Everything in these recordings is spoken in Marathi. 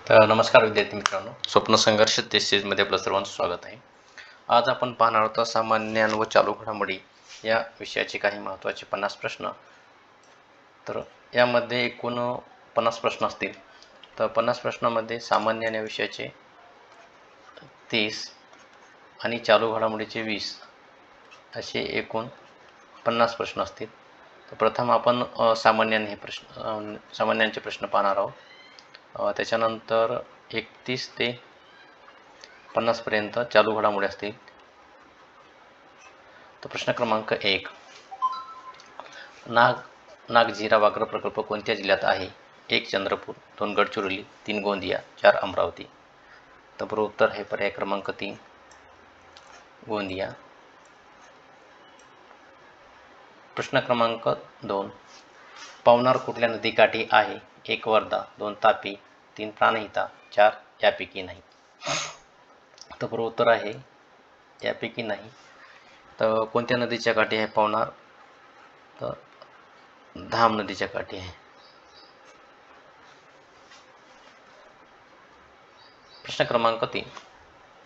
तर नमस्कार विद्यार्थी मित्रांनो, स्वप्न संघर्ष मध्ये आपलं सर्वांचं स्वागत आहे. आज आपण पाहणार आहोत सामान्य व चालू घडामोडी या विषयाचे काही महत्त्वाचे 50 प्रश्न. तर यामध्ये एकूण 50 प्रश्न असतील. तर 50 प्रश्नामध्ये सामान्य या विषयाचे 30 आणि चालू घडामोडीचे 20 असे एकूण 50 प्रश्न असतील. तर प्रथम आपण सामान्यांचे प्रश्न पाहणार आहोत. त्याच्यानंतर 31 ते 50 पर्यंत चालू घडामोडी असतील. तर प्रश्न क्रमांक 1, नागझिरा व्याघ्र प्रकल्प कोणत्या जिल्ह्यात आहे? 1 चंद्रपूर, 2 गडचिरोली, 3 गोंदिया, 4 अमरावती. तर बरोबर उत्तर आहे पर्याय क्रमांक 3 गोंदिया. प्रश्न क्रमांक 2, पवनार कुठल्या नदीकाठी आहे? 1 वर्धा, 2 तापी, 3 प्राणहिता, 4 यापैकी नाही. तर बरोबर उत्तर आहे यापैकी नाही. तर कोणत्या नदीच्या काठी आहे पवनार? तर धाम नदीच्या काठी आहे. प्रश्न क्रमांक 3,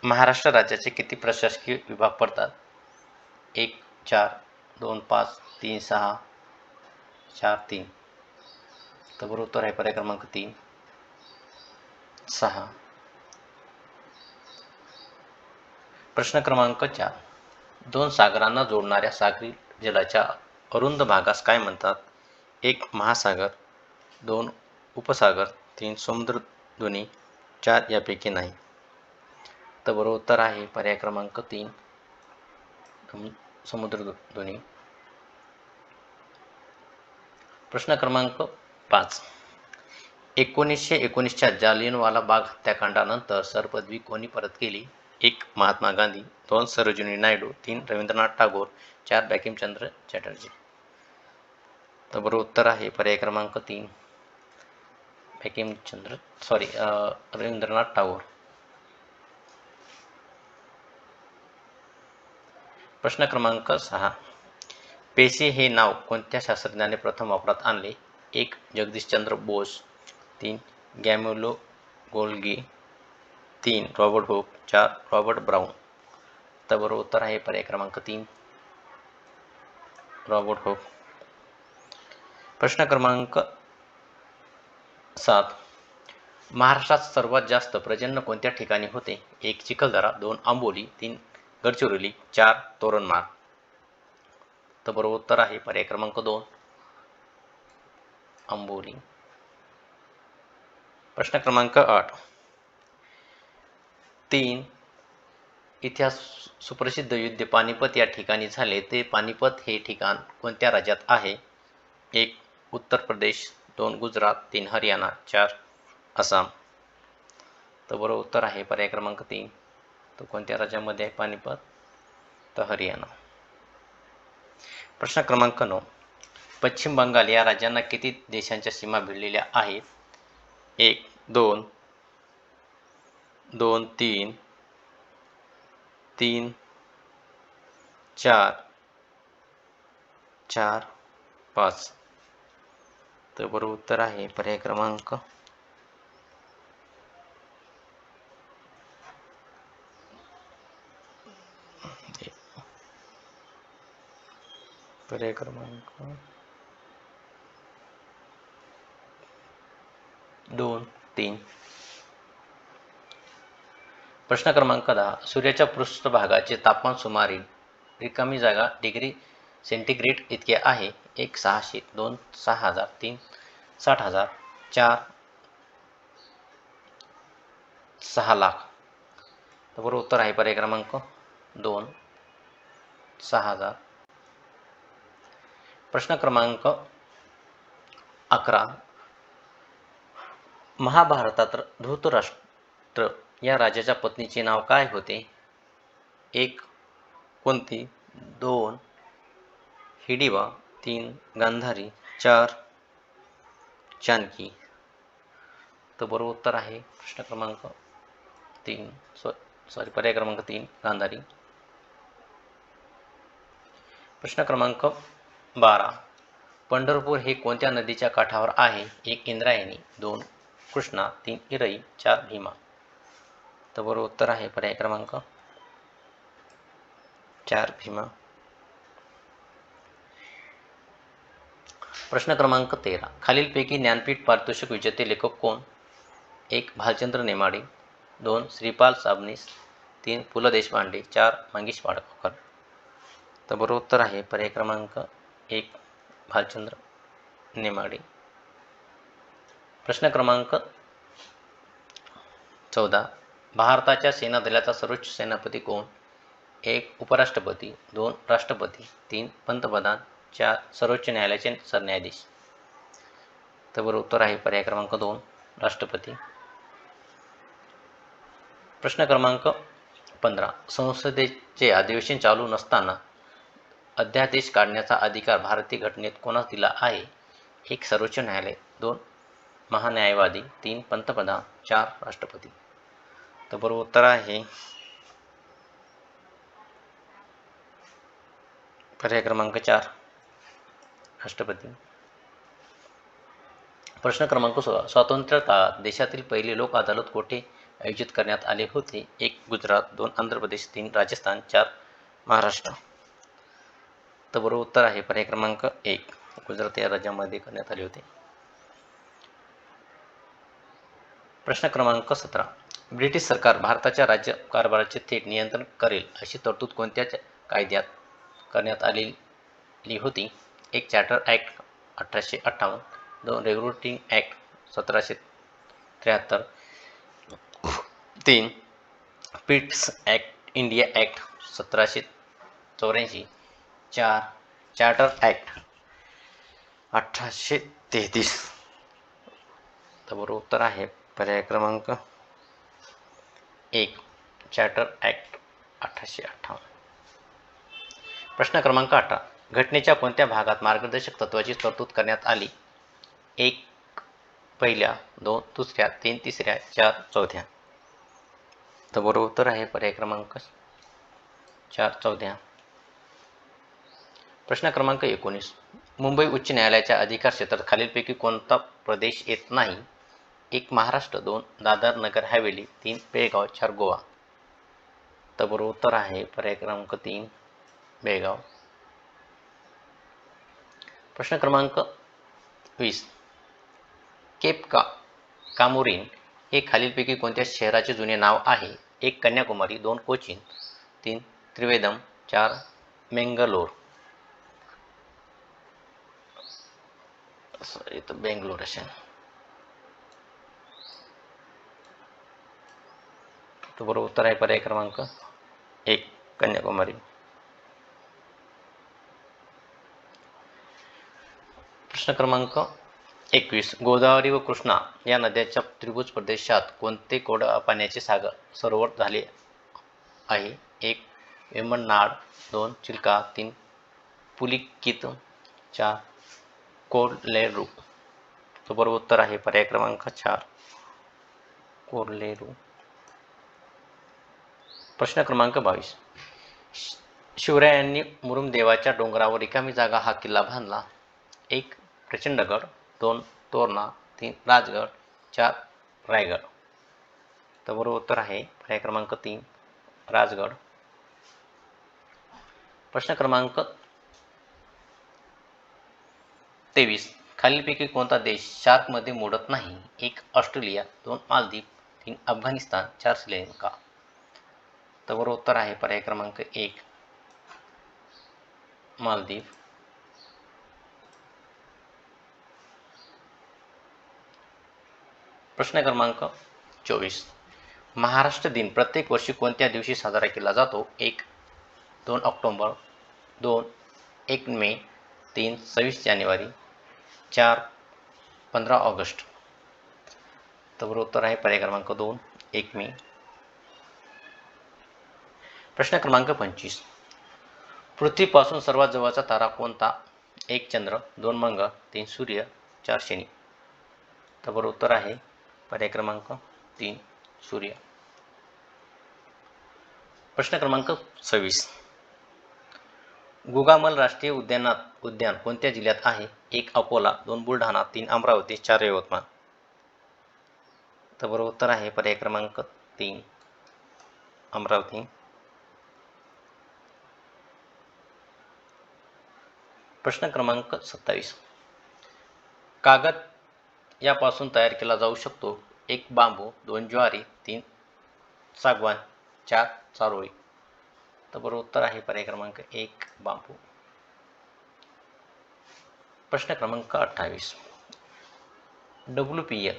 महाराष्ट्र राज्याचे किती प्रशासकीय विभाग पडतात? 1 4, 2 5, 3 6, 4 3. तर बरोबर उत्तर आहे पर्याय क्रमांक 3 6. प्रश्न क्रमांक 4, 2 सागरांना जोडणाऱ्या सागरी जलाच्या अरुंद भागास काय म्हणतात? 1 महासागर, 2 उपसागर, 3 समुद्रधुनी, 4 यापैकी नाही. तर बरोबर उत्तर आहे पर्याय क्रमांक 3 समुद्रधुनी. प्रश्न क्रमांक 5, 1919च्या जालियनवाला बाग हत्याकांडानंतर सरपदवी कोणी परत केली? 1 महात्मा गांधी, 2 सरोजिनी नायडू, 3 रवींद्रनाथ टागोर, 4 बंकिमचंद्र चटर्जी. तर बरोबर उत्तर आहे पर्याय क्रमांक 3 रवींद्रनाथ टागोर. प्रश्न क्रमांक 6, पेशी हे नाव कोणत्या शास्त्रज्ञाने प्रथम वापरात आणले? 1 Jagdish Chandra Bose, 3 Camillo Golgi, 3 Robert Hooke, 4 Robert Brown. तर बरोबर उत्तर आहे पर्याय क्रमांक 3 रॉबर्ट हुक. प्रश्न क्रमांक 7, महाराष्ट्रात सर्वात जास्त प्रजनन कोणत्या ठिकाणी होते? 1 चिखलदरा, 2 आंबोली, 3 गडचिरोली, 4 तोरणमाळ. तर बरोबर उत्तर आहे पर्याय क्रमांक 2 आंबोली. प्रश्न क्रमांक 8, 3 इतिहास सुप्रसिद्ध युद्ध पानिपत या ठिकाणी झाले. ते पानिपत हे ठिकाण कोणत्या राज्यात आहे? 1 उत्तर प्रदेश, 2 गुजरात, 3 हरियाणा, 4 आसाम. तर बरोबर उत्तर आहे पर्याय क्रमांक 3. तो कोणत्या राज्यामध्ये आहे पानिपत? तर हरियाणा. प्रश्न क्रमांक 9, पश्चिम बंगाल या राज्यांना किती देशांच्या सीमा भिडलेल्या आहेत? 1 2 2 3 3 4 4 5. तर बरोबर उत्तर आहे पर्याय क्रमांक पर्याय क्रमांक 2 3. प्रश्न क्रमांक 10, सूर्याच्या पृष्ठभागाचे तापमान सुमारे रिकामी जागा डिग्री सेंटीग्रेड इतके आहे? 1 600, 2 6000, 3 60,000, 4 6 लाख. तर बरोबर उत्तर आहे पर्याय क्रमांक 2 6000. प्रश्न क्रमांक 11, महाभारतात धृतराष्ट्र या राजाच्या पत्नीचे नाव काय होते? 1 कुंती, 2 हिडिंबा, 3 गांधारी, 4 जानकी. तर बरोबर उत्तर आहे प्रश्न क्रमांक 3 पर्याय क्रमांक 3 गांधारी. प्रश्न क्रमांक 12, पंढरपूर हे कोणत्या नदीच्या काठावर आहे? 1 इंद्रायणी, 2 कृष्णा, 3 इरई, 4 भीमा. तर बरोबर उत्तर आहे पर्याय क्रमांक 4 भीमा. प्रश्न क्रमांक 13. खालीलपैकी ज्ञानपीठ पारितोषिक विजेते लेखक कोण? 1. भालचंद्र नेमाडे, 2. श्रीपाल साबनीस, 3. पु ल देशपांडे, 4. मंगेश पाडगावकर. तर बरोबर उत्तर आहे पर्याय क्रमांक 1. भालचंद्र नेमाडे. प्रश्न क्रमांक 14. भारताच्या सेना दलाचा सर्वोच्च सेनापती कोण? 1. उपराष्ट्रपती, 2. राष्ट्रपती, 3. पंतप्रधान, 4. सर्वोच्च न्यायालयाचे सरन्यायाधीश. तर बरोबर उत्तर आहे पर्याय क्रमांक 2. राष्ट्रपती. प्रश्न क्रमांक 15. संसदेचे अधिवेशन चालू नसताना अध्यादेश काढण्याचा अधिकार भारतीय घटनेत कोणास दिला आहे? 1. सर्वोच्च न्यायालय, 2. महान्यायवादी, 3. पंतप्रधान, 4. राष्ट्रपती. तर बरोबर उत्तर आहे पर्याय क्रमांक 4. राष्ट्रपती. प्रश्न क्रमांक 16. स्वातंत्र्य काळात देशातील पहिले लोक अदालत कोठे आयोजित करण्यात आले होते? 1. गुजरात, 2. आंध्र प्रदेश, 3. राजस्थान, 4. महाराष्ट्र. तर बरोबर उत्तर आहे पर्याय क्रमांक 1. गुजरात या राज्यामध्ये करण्यात आले होते. प्रश्न क्रमांक 17. ब्रिटिश सरकार भारताच्या राज्य कारभाराचे थेट नियंत्रण करेल अशी तरतूद कोणत्या कायद्यात करण्यात आलेली होती? 1. Charter act 1858, 2. Regulating act 1773, 3. Pitt's act India act 1784, 4. Charter act 1833. तर बरोबर उत्तर आहे पर्याय क्रमांक 1. Charter act 1858. प्रश्न क्रमांक 18. घटनेच्या कोणत्या भागात मार्गदर्शक तत्त्वाची तरतूद करण्यात आली? 1. पहिल्या, 2. दुसऱ्या, 3. तिसऱ्या, 4. चौथ्या. तर बरोबर उत्तर आहे पर्याय क्रमांक 4. चौथ्या. प्रश्न क्रमांक 19. मुंबई उच्च न्यायालयाच्या अधिकार क्षेत्रात खालीलपैकी कोणता प्रदेश येत नाही? 1. महाराष्ट्र, 2. दादर नगर हवेली, 3. बेळगाव, 4. गोवा. तर बरोबर उत्तर आहे पर्याय क्रमांक 3. बेळगाव. प्रश्न क्रमांक 20. केप कामोरीन हे खालीलपैकी कोणत्या शहराचे जुने नाव आहे? 1. कन्याकुमारी, 2. कोचीन, 3. त्रिवेंद्रम, 4. मेंगलोर. इथं बेंगलोर असेल. तो बरोबर उत्तर आहे पर्याय क्रमांक 1. कन्याकुमारी. प्रश्न क्रमांक 21. गोदावरी व कृष्णा या नद्यांच्या त्रिभुज प्रदेशात कोणते गोड्या पाण्याचे सरोवर झाले आहे? 1. वेम्बनाड, 2. चिल्का, 3. पुलिकित, 4. कोरलेरू. तो बरोबर उत्तर आहे पर्याय क्रमांक 4. कोरलेरू. प्रश्न क्रमांक 22. शिवरायांनी मुरुमदेवाच्या डोंगरावर रिकामी जागा हा किल्ला बांधला? 1. प्रचंडगड, 2. तोरणा, 3. राजगड, 4. रायगड. तर बरोबर उत्तर आहे पर्याय क्रमांक 3. राजगड. प्रश्न क्रमांक 23. खालीलपैकी कोणता देश शार्कमध्ये मोडत नाही? 1. ऑस्ट्रेलिया, 2. मालदीव, 3. अफगाणिस्तान, 4. श्रीलंका. तर बरोबर उत्तर आहे पर्याय क्रमांक 1. मालदीव. प्रश्न क्रमांक 24. महाराष्ट्र दिन प्रत्येक वर्षी कोणत्या दिवशी साजरा केला जातो? 1. 2 ऑक्टोबर, 2. 1 मे, 3. 26 जानेवारी, 4. 15 ऑगस्ट. तर बरोबर उत्तर आहे पर्याय क्रमांक 2. 1 मे. प्रश्न क्रमांक 25. पृथ्वीपासून सर्वात जवळचा तारा कोणता? 1. चंद्र, 2. मंगळ, 3. सूर्य, 4. शनी. तर बरोबर उत्तर आहे पर्याय क्रमांक 3. सूर्य. प्रश्न क्रमांक 26. गुगामल राष्ट्रीय उद्यान कोणत्या जिल्ह्यात आहे? 1. अकोला, 2. बुलढाणा, 3. अमरावती, 4. यवतमाळ. तर बरोबर उत्तर आहे पर्याय क्रमांक 3 अमरावती. प्रश्न क्रमांक 27. कागद यापासून तयार केला जाऊ शकतो. 1 बांबू, 2 ज्वारी, 3 सागवान, 4 चारोळी. तर बरोबर उत्तर आहे पर्याय क्रमांक 1 बांबू. प्रश्न क्रमांक 28. WPL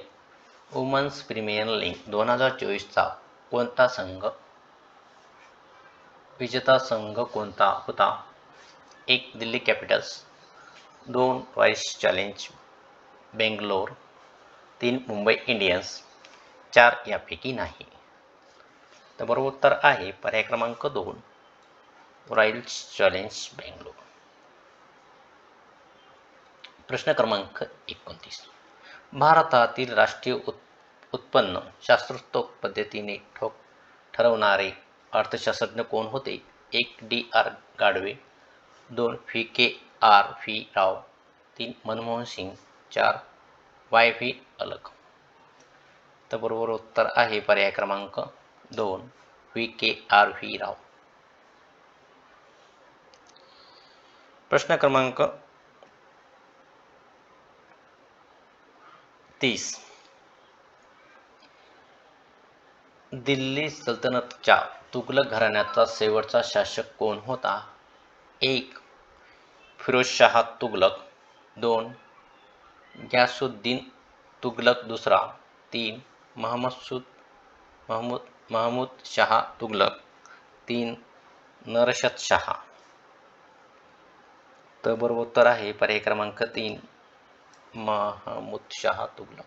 वुमन्स प्रीमियर लीग 2024चा कोणता संघ विजेता संघ कोणता होता? 1 Delhi Capitals, 2 Royals challenge Bangalore, 3 Mumbai Indians, 4 यापैकी नाही. तर बरोबर उत्तर आहे पर्याय क्रमांक 2 रॉयल्स चॅलेंज बेंगलोर. प्रश्न क्रमांक 29. भारतातील राष्ट्रीय उत्पन्न शास्त्रोक्त पद्धतीने ठरवणारे अर्थशास्त्रज्ञ कोण होते? 1 D.R. गाडवे, 2 V.K.R.V. राव, 3 मनमोहन सिंग, 4 Y.V. अलक. तर बरोबर उत्तर आहे पर्याय क्रमांक 2 V.K.R.V. राव. प्रश्न क्रमांक 30. दिल्ली सल्तनतच्या तुघलक घराण्याचा शेवटचा शासक कोण होता? 1 फिरोजशाह तुघलक, 2 ग्यासुद्दीन तुघलक दुसरा, 3 महमूद शाह तुघलक, 3 नरशद शाह. तर बरोबर उत्तर आहे पर्याय क्रमांक 3 महमूद शाह तुघलक.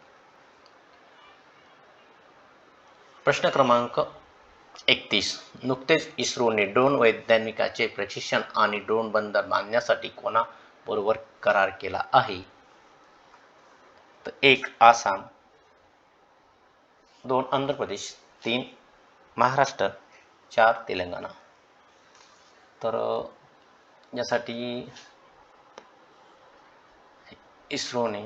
प्रश्न क्रमांक 31. नुकतेच इस्रोने ड्रोन वैज्ञानिकाचे प्रशिक्षण आणि ड्रोन बंदर बांधण्यासाठी कोणाबरोबर करार केला आहे? तर 1 आसाम, 2 आंध्र प्रदेश, 3 महाराष्ट्र, 4 तेलंगणा. तर यासाठी इस्रोने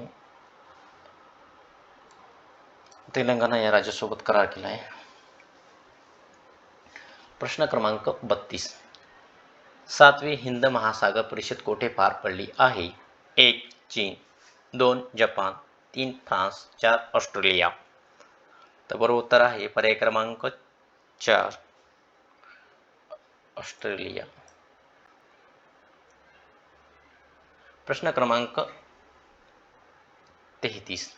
तेलंगणा या राज्यासोबत करार केला आहे. प्रश्न क्रमांक 32. 7वी हिंद महासागर परिषद कोठे पार पडली आहे? 1 चीन, 2 जपान, 3 फ्रान्स, 4 ऑस्ट्रेलिया. तर बरोबर उत्तर आहे पर्याय क्रमांक 4 ऑस्ट्रेलिया. प्रश्न क्रमांक 33.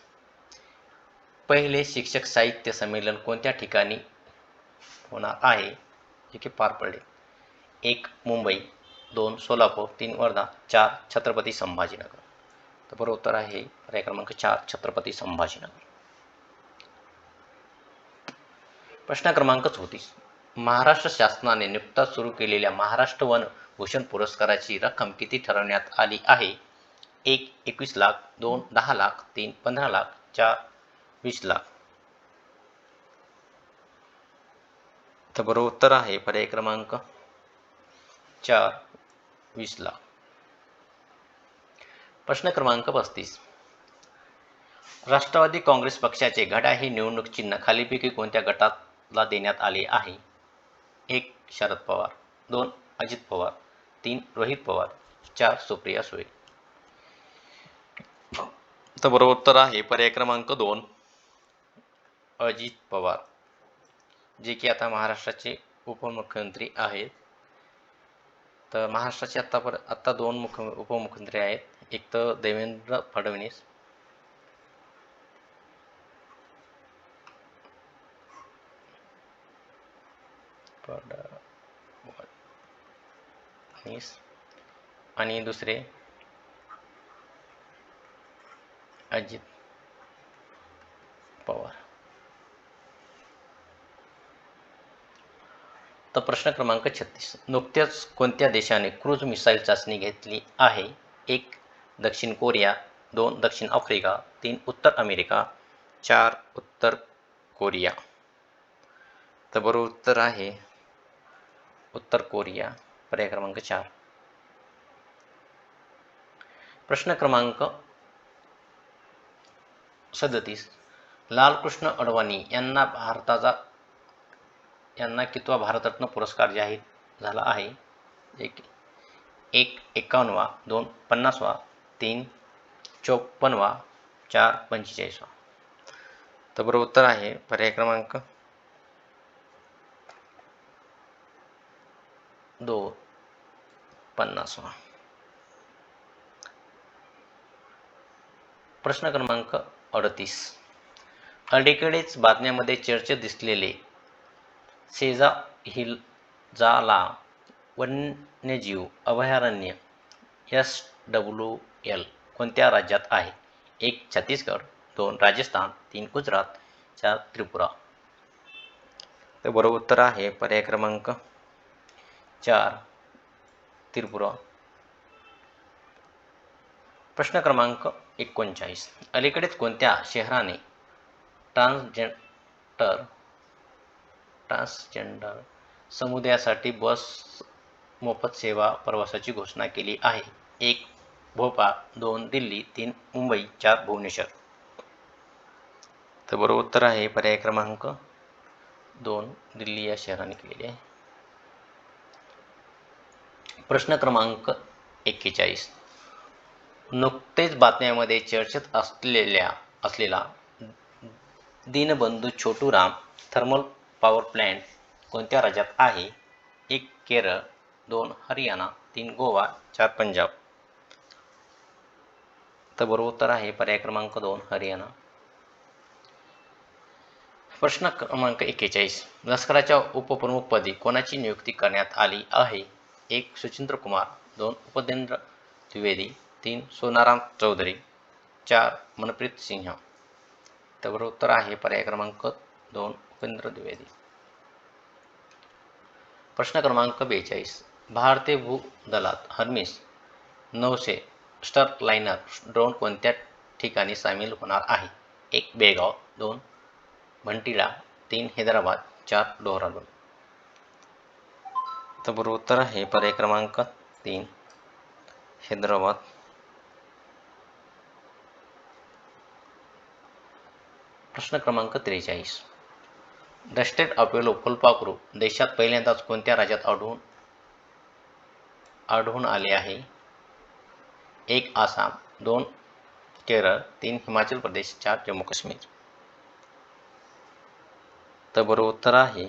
पहिले शिक्षक साहित्य संमेलन कोणत्या ठिकाणी होणार आहे? जे की पार पडले. 1 मुंबई, 2 सोलापूर, 3 वर्धा, 4 छत्रपती संभाजीनगर. तर बरोबर उत्तर आहे पर्याय क्रमांक 4 छत्रपती संभाजीनगर. प्रश्न क्रमांक 34. महाराष्ट्र शासनाने नुकताच सुरू केलेल्या महाराष्ट्र वन भूषण पुरस्काराची रक्कम किती ठरवण्यात आली आहे? 1 21 लाख, 2 10 लाख, 3 15 लाख, 4 20 लाख. तर बरोबर उत्तर आहे पर्याय क्रमांक 4 20 लाख. प्रश्न क्रमांक 35. राष्ट्रवादी काँग्रेस पक्षाचे घड्याळ हे निवडणूक चिन्ह खालीपैकी कोणत्या गटाला देण्यात आले आहे? 1 शरद पवार, 2 अजित पवार, 3 रोहित पवार, 4 सुप्रिया सुळे. तर बरोबर उत्तर आहे पर्याय क्रमांक 2 अजित पवार, जे की आता महाराष्ट्राचे उपमुख्यमंत्री आहेत. तर महाराष्ट्राचे आता 2 उपमुख्यमंत्री आहेत. एक तर देवेंद्र फडणवीस आणि दुसरे अजित पवार. तर प्रश्न क्रमांक 36. नुकत्याच कोणत्या देशाने क्रूझ मिसाईल चाचणी घेतली आहे? 1 दक्षिण कोरिया, 2 दक्षिण आफ्रिका, 3 उत्तर अमेरिका, 4 उत्तर कोरिया. तर बरोबर उत्तर आहे उत्तर कोरिया, पर्याय क्रमांक 4. प्रश्न क्रमांक 37. लालकृष्ण अडवाणी यांना कितवा भारतरत्न पुरस्कार जाहीर झाला आहे? एक 51वा, 2 50वा, 3 54वा, 4 45वा. तर बरोबर उत्तर आहे पर्याय क्रमांक 2 50वा. प्रश्न क्रमांक 38. अलीकडेच बातम्यांमध्ये चर्चेत दिसलेले सेजा हिल्जाला वन्यजीव अभयारण्य SWL कोणत्या राज्यात आहे? 1 छत्तीसगड, 2 राजस्थान, 3 गुजरात, 4 त्रिपुरा. तर बरोबर उत्तर आहे पर्याय क्रमांक 4 त्रिपुरा. प्रश्न क्रमांक 39. अलीकडेच कोणत्या शहराने ट्रान्सजेंडर समुदायासाठी बस मोफत सेवा प्रवासाची घोषणा केली आहे? 1 भोपाळ, 2 दिल्ली, 3 मुंबई, 4 भुवनेश्वर. तर बरोबर उत्तर आहे पर्याय क्रमांक 2 दिल्ली या शहराने केलेली आहे. प्रश्न क्रमांक 41. नुकतेच बातम्यांमध्ये चर्चेत असलेला Deenbandhu Chhoturam thermal power plant कोणत्या राज्यात आहे? 1 केरळ, 2 हरियाणा, 3 गोवा, 4 पंजाब. तर बरोबर उत्तर आहे पर्याय क्रमांक 2 हरियाणा. प्रश्न क्रमांक 41. लष्कराच्या उपप्रमुखपदी कोणाची नियुक्ती करण्यात आली आहे? 1 सुचिंद्र कुमार, 2 उपेंद्र द्विवेदी, 3 सोनाराम चौधरी, 4 मनप्रीत सिंह. तर बरोबर उत्तर आहे पर्याय क्रमांक 2 उपेंद्र द्विवेदी. प्रश्न क्रमांक 42. भारतीय भूदलात हर्मिस 900 स्टरलाइनर ड्रोन कोणत्या ठिकाणी सामील होणार आहे? 1 बेळगाव, 2 भंटीला, 3 हैदराबाद, 4 डेहराडून. तर बरोबर उत्तर आहे पर्याय क्रमांक 3 हैदराबाद. प्रश्न क्रमांक 43. डस्टेड अपोलो फुलपाखरू देशात पहिल्यांदाच कोणत्या राज्यात आढळून आले आहे? 1 आसाम, 2 केरळ, 3 हिमाचल प्रदेश, 4 जम्मू काश्मीर. तर बरोबर उत्तर आहे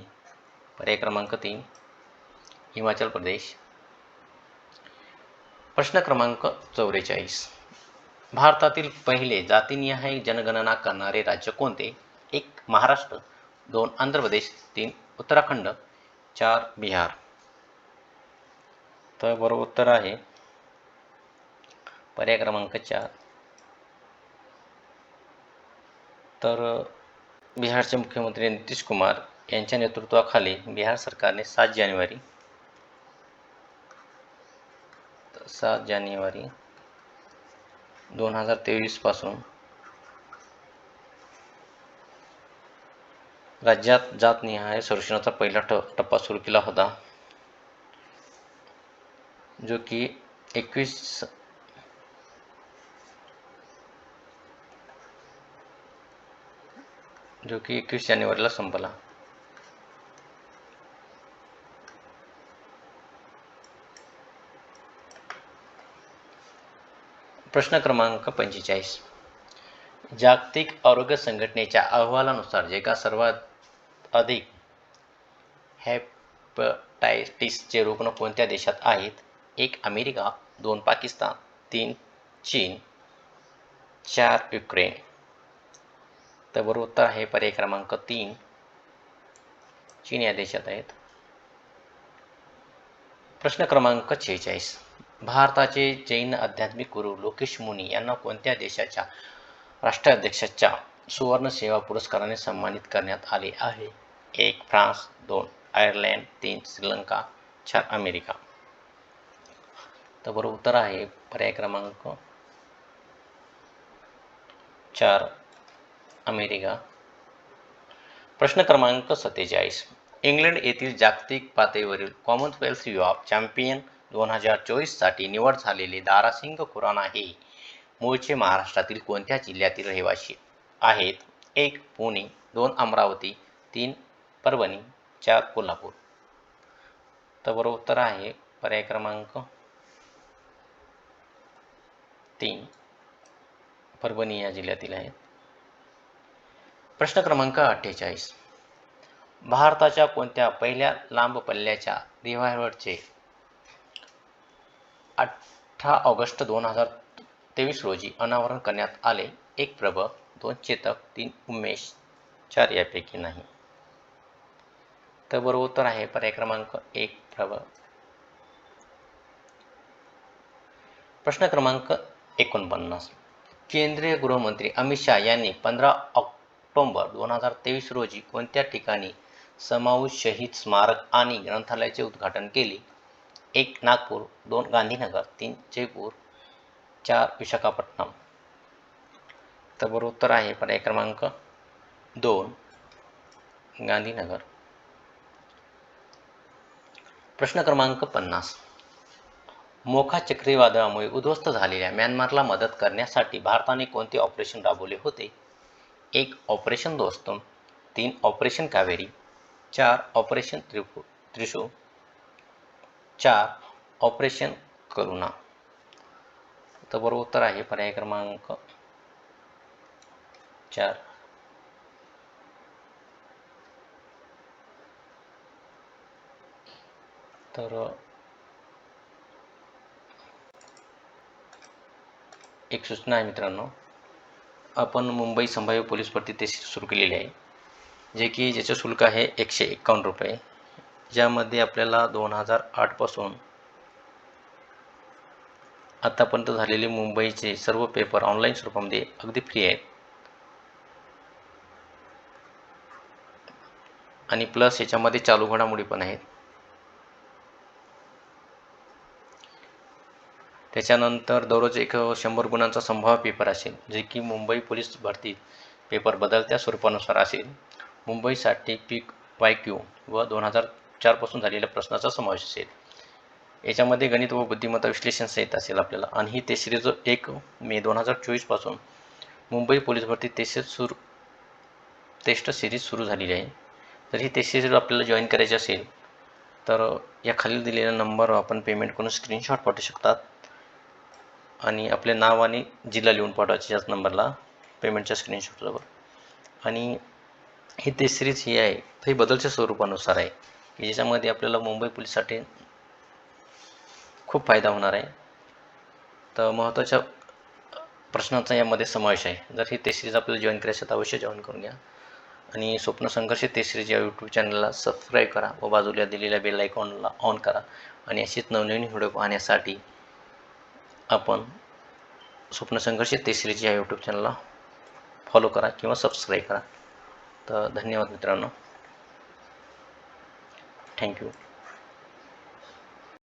पर्याय क्रमांक 3 हिमाचल प्रदेश. प्रश्न क्रमांक 44. भारतातील पहिले जातीनिहाय जनगणना करणारे राज्य कोणते? 1 महाराष्ट्र, 2 आंध्र प्रदेश, 3 उत्तराखंड, 4 बिहार. तर बरोबर उत्तर आहे पर्याय क्रमांक 4. तर बिहारचे मुख्यमंत्री नितीश कुमार यांच्या नेतृत्वाखाली बिहार सरकारने 7 जानेवारी 2023 पासून राज्यात जातनिहाय सर्वेक्षणाचा पहिला टप्पा सुरू केला होता, जो की 21 जानेवारीला संपला. प्रश्न क्रमांक 45. जागतिक आरोग्य संघटनेच्या अहवालानुसार जगात सर्वात अधिक हेपॅटायटिसचे रुग्ण कोणत्या देशात आहेत? 1 अमेरिका, 2 पाकिस्तान, 3 चीन, 4 युक्रेन. तर बरोबर उत्तर आहे पर्याय क्रमांक 3 चीन या देशात आहेत. प्रश्न क्रमांक 46. भारताचे जैन आध्यात्मिक गुरु लोकेश मुनी यांना कोणत्या देशाच्या राष्ट्राध्यक्षाच्या सुवर्ण सेवा पुरस्काराने सन्मानित करण्यात आले आहे? 1 फ्रान्स, 2 आयर्लंड, 3 श्रीलंका, 4 अमेरिका. तर बरोबर उत्तर आहे पर्याय क्रमांक 4 अमेरिका. प्रश्न क्रमांक 47. इंग्लंड येथील जागतिक पातळीवरील कॉमनवेल्थ युवा चॅम्पियन 2024 साठी निवड झालेले दारासिंग खुराना हे मूळचे महाराष्ट्रातील कोणत्या जिल्ह्यातील रहिवासी आहेत? 1 पुणे, 2 अमरावती, 3 परभणी, 4 कोल्हापूर. तर बरोबर उत्तर आहे पर्याय क्रमांक 3 परभणी या जिल्ह्यातील आहेत. प्रश्न क्रमांक 48. भारताच्या कोणत्या पहिल्या लांब पल्ल्याच्या रिव्हॉल्व्हरचे 18 ऑगस्ट 2023 रोजी अनावरण करण्यात आले? 1 प्रबळ, 2 चेतक, 3 उमेश, 4 यापैकी नाही. तर बरोबर उत्तर आहे पर्याय क्रमांक 1 प्रबळ. प्रश्न क्रमांक 49. केंद्रीय गृहमंत्री अमित शहा यांनी 15 ऑक्टोबर 2023 रोजी कोणत्या ठिकाणी समाऊ शहीद स्मारक आणि ग्रंथालयाचे उद्घाटन केले? 1 नागपूर, 2 गांधीनगर, 3 जयपूर, 4 विशाखापट्टणम. तर बरोबर उत्तर आहे पर्याय क्रमांक 2 गांधीनगर. प्रश्न क्रमांक 50. मोखा चक्रीवादळामुळे उद्ध्वस्त झालेल्या म्यानमारला मदत करण्यासाठी भारताने कोणते ऑपरेशन राबवले होते? 1 operation Dostam, 3 operation Kaveri, 4 operation त्रिशू, 4 ऑपरेशन करुणा. तर बरोबर उत्तर आहे पर्याय क्रमांक 4. तर एक सूचना आहे मित्रांनो, आपण मुंबई संभाव्य पोलीस भरती टेस्ट सुरू केलेली आहे, ज्याचं शुल्क आहे 151 रुपये. ज्यामध्ये आपल्याला 2008 पासून आतापर्यंत झालेले मुंबईचे सर्व पेपर ऑनलाईन स्वरूपामध्ये अगदी फ्री आहेत. आणि प्लस याच्यामध्ये चालू घडामोडी पण आहेत. त्याच्यानंतर दररोज एक 100 गुणांचा संभाव्य पेपर असेल, जे की मुंबई पोलीस भरती पेपर बदलत्या स्वरूपानुसार असेल. मुंबईसाठी PYQ व 2004 पासून झालेल्या प्रश्नाचा समावेश असेल. याच्यामध्ये गणित व बुद्धिमत्ता विश्लेषण सहित असेल आपल्याला. आणि ही टेस्ट सिरीज 1 मे 2024 पासून मुंबई पोलीस भरती टेस्ट सिरीज सुरू झालेली आहे. तर ही टेस्ट सिरीज आपल्याला जॉईन करायची असेल तर या खाली दिलेल्या नंबरवर आपण पेमेंट करून स्क्रीनशॉट पाठवू शकतात आणि आपले नाव आणि जिल्हा लिहून पाठवायचे याच नंबरला पेमेंटच्या स्क्रीनशॉटवर. आणि ही टेस्ट सिरीज ही आहे तर ही बदलच्या स्वरूपानुसार आहे, की ज्याच्यामध्ये आपल्याला मुंबई पोलीससाठी खूप फायदा होणार आहे. तर महत्त्वाच्या प्रश्नांचा यामध्ये समावेश आहे. जर ही टेस्ट सिरीज आपल्याला जॉईन करायची तर अवश्य जॉईन करून घ्या. आणि स्वप्न संघर्ष टेस्ट सिरीज या यूट्यूब चॅनलला सबस्क्राईब करा व बाजूला दिलेल्या बेल आयकॉनला ऑन करा. आणि अशीच नवनवीन व्हिडिओ पाहण्यासाठी आपण स्वप्न संघर्ष टेस्ट सिरीज या यूट्यूब चॅनलला फॉलो करा किंवा सबस्क्राईब करा. तर धन्यवाद मित्रांनो. थँक्यू.